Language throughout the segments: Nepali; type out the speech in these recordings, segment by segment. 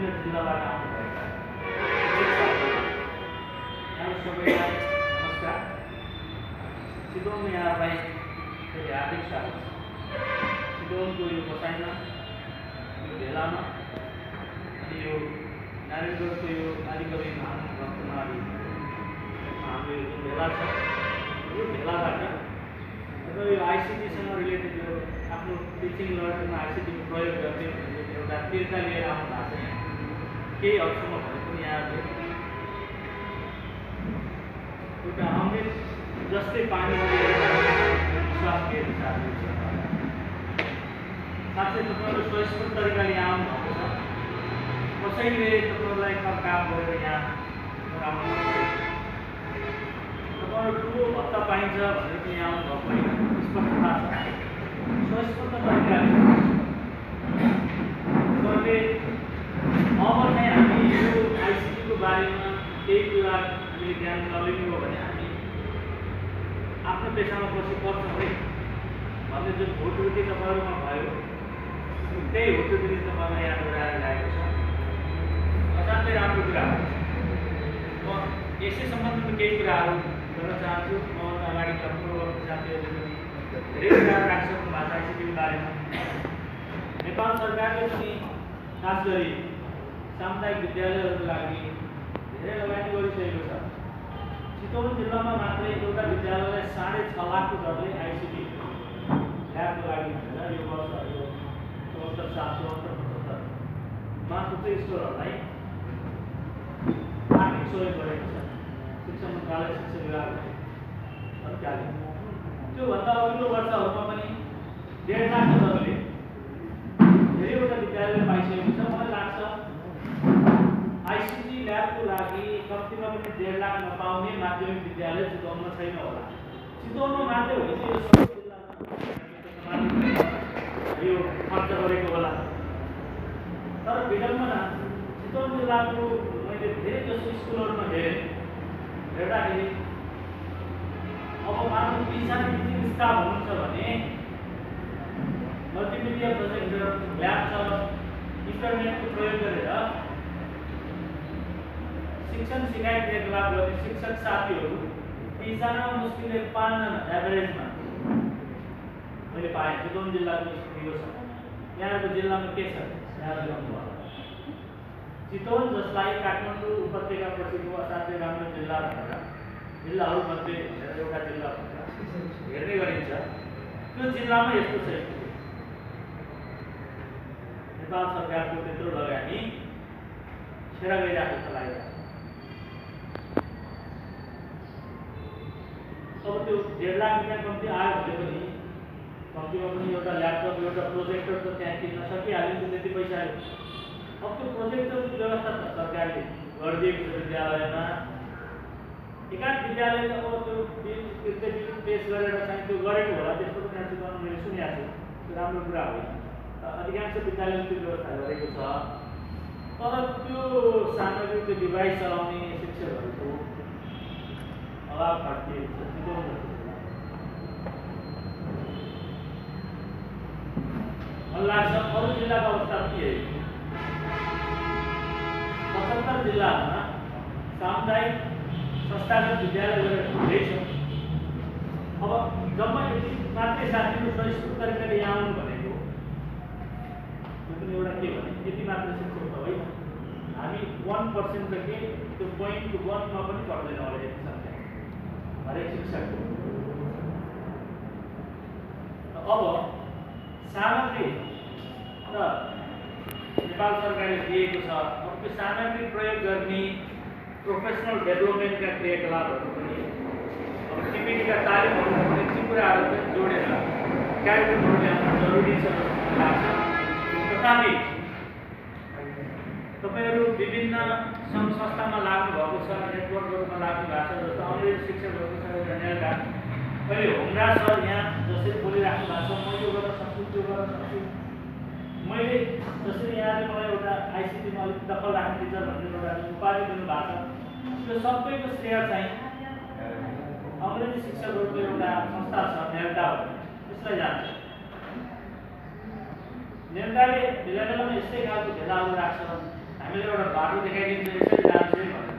विभिन्न जिल्लाबाट आउनुभएका यहाँ सबैलाई नमस्कार। चितवनमा यहाँलाई धेरै हार्दिक स्वागत छ। चितवनको यो बसाइमा, यो भेलामा अनि यो नारायणगढको यो आदिकवि महाकुमारी हाम्रो यो जुन भेला छ, यो भेलाबाट र यो आइसिटीसँग रिलेटेड यो आफ्नो टिचिङ लर्नमा आइसिटीको प्रयोग गर्ने भन्ने एउटा तिर्का लिएर आउनु भएको छ। यहाँ केही हदसम्म भने पनि यहाँले एउटा अमृत जस्तै पानी विश्वास लिएर चाहनुहुन्छ। साथै तपाईँहरू स्वस्फूर्त तरिकाले यहाँ आउनुभएको छ। कसैले तपाईँहरूलाई काम गरेर यहाँ आउनु तपाईँहरू ठुलो भत्ता पाइन्छ भनेर पनि यहाँ आउनुभएको होइन, स्पष्ट थाहा छ। स्वस्फूर्त तरिकाले तपाईँहरूले अब चाहिँ हामी यो आइसिटीको बारेमा केही कुरा हामीले ज्ञान नलिनु हो भने हामी आफ्नो पेसामा पछि पर्छौँ है भन्ने जुन हुटुटी तपाईँहरूमा भयो, त्यही हुटुटी तपाईँलाई यहाँ गराएर ल्याएको छ। असाध्यै राम्रो कुरा हो। म यसै सम्बन्धमा केही कुराहरू गर्न चाहन्छु। म अगाडि पूर्ववर्ती साथीहरूले पनि धेरै कुराहरू राखिसक्नु भएको छ आइसिटीको बारेमा। नेपाल सरकारले पनि खास गरी सामुदायिक विद्यालयहरूको लागि धेरै लगानी गरिसकेको छ। चितवन जिल्लामा मात्रै एउटा विद्यालयलाई 6.5 लाखको दरले आइसिटी ल्याबको लागि भनेर यो वर्ष यो 74,774,75 माथुकै स्कुलहरूलाई आर्थिक सहयोग गरेको छ। शिक्षा मन्त्रालय, शिक्षा विभाग सरकारले त्योभन्दा अघिल्लो वर्षहरूमा पनि 1.5 लाखको दरले धेरैवटा विद्यालयले पाइसकेको छ। मलाई लाग्छ आइसिटी ल्याबको लागि कम्तीमा पनि 1.5 लाख नपाउने माध्यमिक विद्यालय चितवनमा छैन होला। चितवनमा मात्रै हो भने यो सबै जिल्लामा यो खर्च गरेको होला। तर विडम्बना चितवन जिल्लाको मैले धेरै जसो स्कुलहरूमा हेर्दाखेरि अब मानव 20 टिचिङ स्टाफ हुनुहुन्छ भने मल्टिमिडिया प्रोजेक्टर, ल्याब छ, इन्टरनेटको प्रयोग गरेर शिक्षण सिकाइ क्रियाकलाप गर्ने शिक्षक साथीहरू 30 जना मुस्किलले 5 जना एभरेजमा मैले पाएँ। चितवन जिल्लाको स्थिति छ। यहाँको जिल्लामा के छ यहाँले भन्नुभयो। चितवन जसलाई काठमाडौँ उपत्यकापछिको असाध्यै राम्रो जिल्ला भनेर जिल्लाहरूमध्ये एउटा जिल्ला भनेर हेर्ने गरिन्छ, त्यो जिल्लामा यस्तो छ स्थिति। नेपाल सरकारको त्यत्रो लगानी खेर गइरहेको छ लागिरहेको छ। अब त्यो 1.5 लाख रुपियाँ कम्ती आयो भने पनि कम्तीमा पनि एउटा ल्यापटप, एउटा प्रोजेक्टर त त्यहाँ किन्न सकिहाल्यो। त्यति पैसा आयो। अब त्यो प्रोजेक्टरको व्यवस्था त सरकारले गरिदिएको छ विद्यालयमा। एकाध विद्यालयले अब त्यो बिल पेस गरेर चाहिँ त्यो गरेको होला, त्यस्तो पनि चितवनमा मैले सुनेको छु। त्यो राम्रो कुरा होइन। अधिकांश विद्यालयले त्यो व्यवस्था गरेको छ। तर त्यो सामग्री, त्यो डिभाइस चलाउने शिक्षकहरूको अभाव घटिएको छ चितवन जस्तो। मलाई लाग्छ अरू जिल्लाको अवस्था पनि यही। 75 जिल्लामा सामुदायिक संस्थागत विद्यालयहरू धेरै छन्। अब जम्मा यति मात्रै साथीहरू स्वस्फूर्त तरिकाले यहाँ आउनु भनेको त्यो पनि एउटा के भने यति मात्र शिक्षक त होइन। हामी 1% त के त्यो 0.1 मा पनि पर्दैन होला यति सङ्ख्या हरेक शिक्षकको। अब सामग्री र नेपाल सरकारले दिएको छ। अब त्यो सामग्री प्रयोग गर्ने प्रोफेसनल डेभलपमेन्टका क्रियाकलापहरू पनि अब टिपिटीका तालिमहरू पनि ती कुराहरू पनि जोडेर कार्यक्रमहरू ल्याउन जरुरी छ जस्तो लाग्छ। तथापि तपाईँहरू विभिन्न सङ्घ संस्थामा लाग्नु भएको छ, नेटवर्कहरूमा लाग्नु भएको छ। जस्तो अङ्ग्रेजी शिक्षकहरूको छ एउटा नेल्का, अहिले होमरा सर यहाँ जसरी बोलिराख्नु भएको छ, म यो गर्न सक्छु, त्यो गर्न सक्छु। मैले जसरी यहाँले मलाई एउटा आइसिटीमा अलिक दखल राख्ने टिचर भन्ने एउटा उपाधि दिनुभएको छ, त्यो सबैको श्रेय चाहिँ अङ्ग्रेजी शिक्षकहरूको एउटा संस्था छ नेल्का भन्ने, त्यसलाई जान्छ। नेल्काले बेला बेलामा यस्तै खालको भेलाहरू राख्छ। हामीले एउटा बाटो देखाइदिन्छ यसरी जान्छ है भनेर।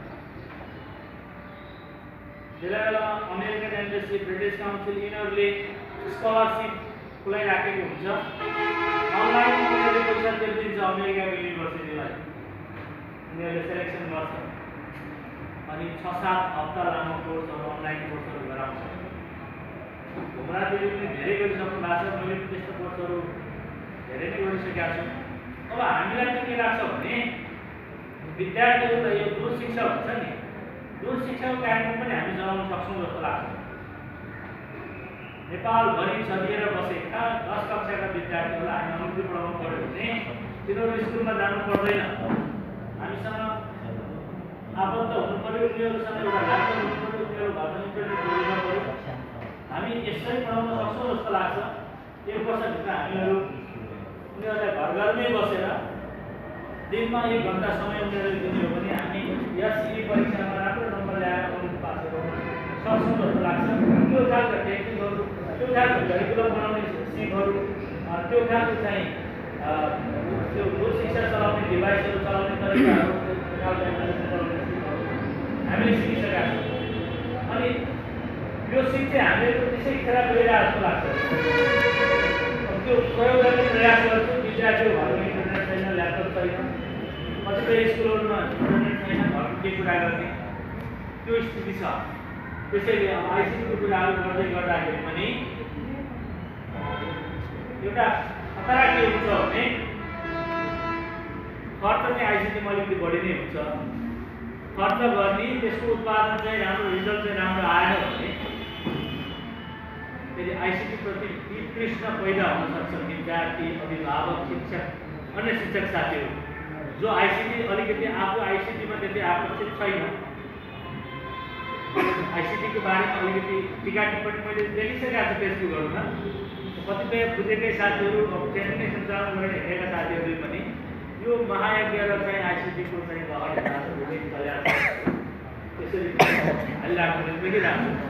बेला बेला अमेरिकन एम्बेसी, ब्रिटिस काउन्सिल यिनीहरूले स्कलरसिप खुलाइराखेको हुन्छ। अनलाइन उनीहरूले पैसा दिन्छ अमेरिकाको युनिभर्सिटीलाई, उनीहरूले सेलेक्सन गर्छ अनि 6-7 हप्ता लामो कोर्सहरू अनलाइन कोर्सहरू गराउँछ। घुमराजीले पनि धेरै गरिसक्नु भएको छ, मैले पनि त्यस्तो कोर्सहरू धेरै नै गरिसकेका छु। अब हामीलाई चाहिँ के लाग्छ भने विद्यार्थीहरूलाई यो दूर शिक्षा हुन्छ नि, दूर शिक्षाको कार्यक्रम पनि हामी चलाउन सक्छौँ जस्तो लाग्छ। नेपालभरि छरिएर बसेका 10 कक्षाका विद्यार्थीहरूलाई हामी अङ्ग्रेजी पढाउनु पऱ्यो भने तिनीहरू स्कुलमा जानु पर्दैन, हामीसँग आबद्ध हुनु पऱ्यो, उनीहरूसँग एउटा ल्यापटप हुनु पऱ्यो, उनीहरू घरमा इन्टरनेट जोडिनु पऱ्यो। हामी यसरी पढाउन सक्छौँ जस्तो लाग्छ। 1 वर्षभित्र हामीहरू उनीहरूलाई घर घरमै बसेर दिनमा 1 घन्टा समय उनीहरूले दिने हो भने हामी एसई परीक्षामा राम्रो नम्बर ल्याएर कलेज पास गर्न सक्छौँ जस्तो लाग्छ। त्यो खालको टेक्निकहरू, त्यो खालको करिकुलम बनाउने सिपहरू, त्यो खालको चाहिँ त्यो दूर शिक्षा चलाउने डिभाइसहरू चलाउने तरिकाहरू हामीले सिकिसकेका छौँ। अनि यो सिप चाहिँ हामीले त्यसै खेर गइरहेको जस्तो लाग्छ। त्यो प्रयोग गर्ने प्रयास गर्छु। विद्यार्थीहरू घरमा इन्टरनेट छैन, ल्यापटप छैन, कतिपय स्कुलहरूमा इन्टरनेट छैन, घरमा के कुरा गर्ने त्यो स्थिति छ। त्यसैले अब आइसिटीको कुराहरू गर्दै गर्दाखेरि पनि एउटा खतरा के हुन्छ भने खर्च चाहिँ आइसिटीमा अलिकति बढी नै हुन्छ। खर्च गर्ने, त्यसको उत्पादन चाहिँ राम्रो, रिजल्ट चाहिँ राम्रो आएन भने फेरि आइसिटी प्रति वितृष्णा पैदा हुन सक्छ। विद्यार्थी, अभिभावक, शिक्षक, अन्य शिक्षक साथीहरू जो आइसिटी अलिकति आफू आइसिटीमा त्यति आकर्षित छैन, आइसिटीको बारेमा अलिकति टिका टिप्पणी मैले देखिसकेका छु फेसबुकहरूमा। कतिपय बुझेकै साथीहरू, ट्रेनिङ सञ्चालन गरेर हेरेका साथीहरूले पनि यो महायज्ञ र चाहिँ आइसिटीको चाहिँ लहर त्यसरी हालिरहेको देखिरहेको छु।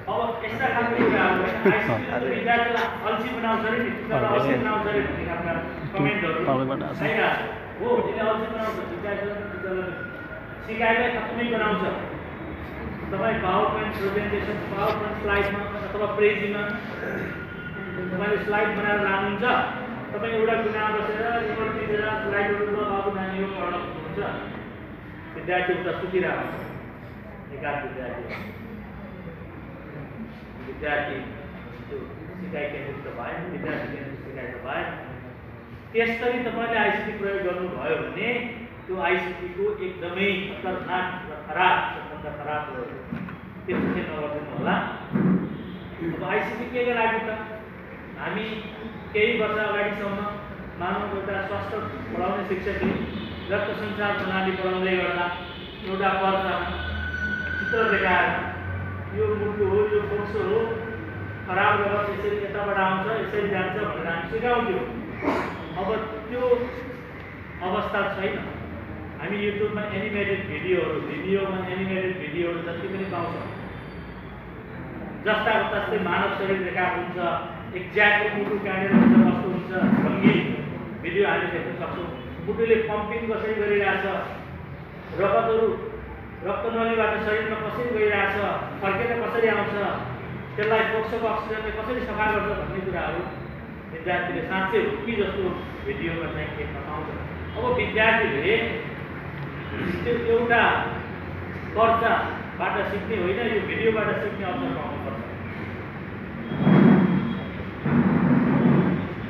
अब यस्ता खालको कुराहरू आइसिटीले विद्यार्थीलाई अल्छी बनाउँछ अरे नि, अल्छी बनाउँछ अरे भन्ने खालका कमेन्टहरू आइरहेको छ। हो, यसले अल्छी बनाउँछ, विद्यार्थीलाई सिकाइलाई खत्तमै बनाउँछ। तपाईँ PowerPoint presentation, PowerPoint स्लाइडमा अथवा प्रेजीमा तपाईँले स्लाइड बनाएर लानुहुन्छ, तपाईँ एउटा कुनामा बसेर रिमोट दिएर स्लाइडहरू बाबु नानी यो पढ्न सक्नुहुन्छ। विद्यार्थी उता सुतिरहेको छ, एकाध विद्यार्थी त्यो सिकाइ केन्द्रित त भएन, विद्यार्थी केन्द्रित सिकाइ त भएन। त्यसरी तपाईँले आइसिटी प्रयोग गर्नुभयो भने त्यो आइसिटीको एकदमै खतरनाक र खराब, सबभन्दा खराब हो। त्यस्तो चाहिँ नगरिदिनु होला। अब आइसिटी केको लागि त हामी केही वर्ष अगाडिसम्म मानव एउटा स्वास्थ्य पढाउने शिक्षकले रक्त सञ्चार प्रणाली पढाउँदै गर्दा एउटा पर्चामा चित्र देखाएर यो मुटु हो, यो फोक्सो हो, खराब रगत यसरी यताबाट आउँछ, यसरी जान्छ भनेर हामी सिकाउँथ्यौँ। अब त्यो अवस्था छैन। हामी युट्युबमा एनिमेटेड भिडियोमा एनिमेटेड भिडियोहरू जति पनि पाउँछौँ, जस्ताको तस्तै मानव शरीर देखाएको हुन्छ, एक्ज्याक्ट मुटु कहाँनिर हुन्छ, कस्तो हुन्छ भन्ने भिडियो हामीले देख्न सक्छौँ। मुटुले पम्पिङ कसरी गरिरहेछ, रगतहरू रक्तनलीबाट शरीरमा कसरी गइरहेछ, फर्केर कसरी आउँछ, त्यसलाई फोक्सोको अक्सिजनले कसरी सफा गर्छ भन्ने कुराहरू विद्यार्थीले साँच्चै हो कि जस्तो भिडियोमा चाहिँ देख्न पाउँछ। अब विद्यार्थीले त्यो एउटा पर्चाबाट सिक्ने होइन, यो भिडियोबाट सिक्ने अवसर पाउनुपर्छ।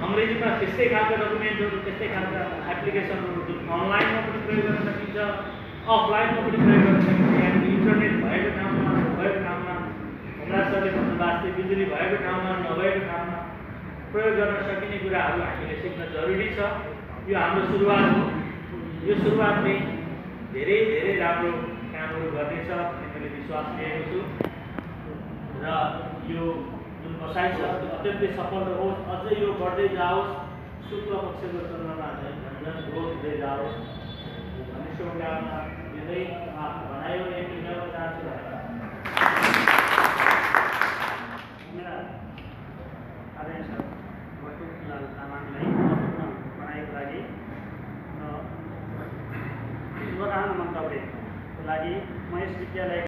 अङ्ग्रेजीमा त्यस्तै खालका डकुमेन्टहरू, त्यस्तै खालका एप्लिकेसनहरू जुन अनलाइनमा पनि प्रयोग गर्न सकिन्छ, अफलाइनमा पनि प्रयोग गर्न सकिन्छ। यहाँनिर इन्टरनेट भएको ठाउँमा, नभएको ठाउँमा, हमरा सरले भन्नु वास्ते बिजुली भएको ठाउँमा, नभएको ठाउँमा प्रयोग गर्न सकिने कुराहरू हामीले सिक्न जरुरी छ। यो हाम्रो सुरुवात हो। यो सुरुवातले धेरै धेरै राम्रो कामहरू गर्नेछ भन्ने मैले विश्वास लिएको छु र यो जुन बसाइ छ त्यो अत्यन्तै सफल होस्, अझै यो बढ्दै जाओस्, शुक्ल पक्षको चन्द्रमा झन् ग्रोथ हुँदै जाओस् भन्ने शुभकामना दिँदै भनाइ एक ल्याउन चाहन्छु। मेरा आदरणीय सर भट्टुलाल तामाङलाई महत्त्वपूर्ण भनाइको लागि र यस विद्यालय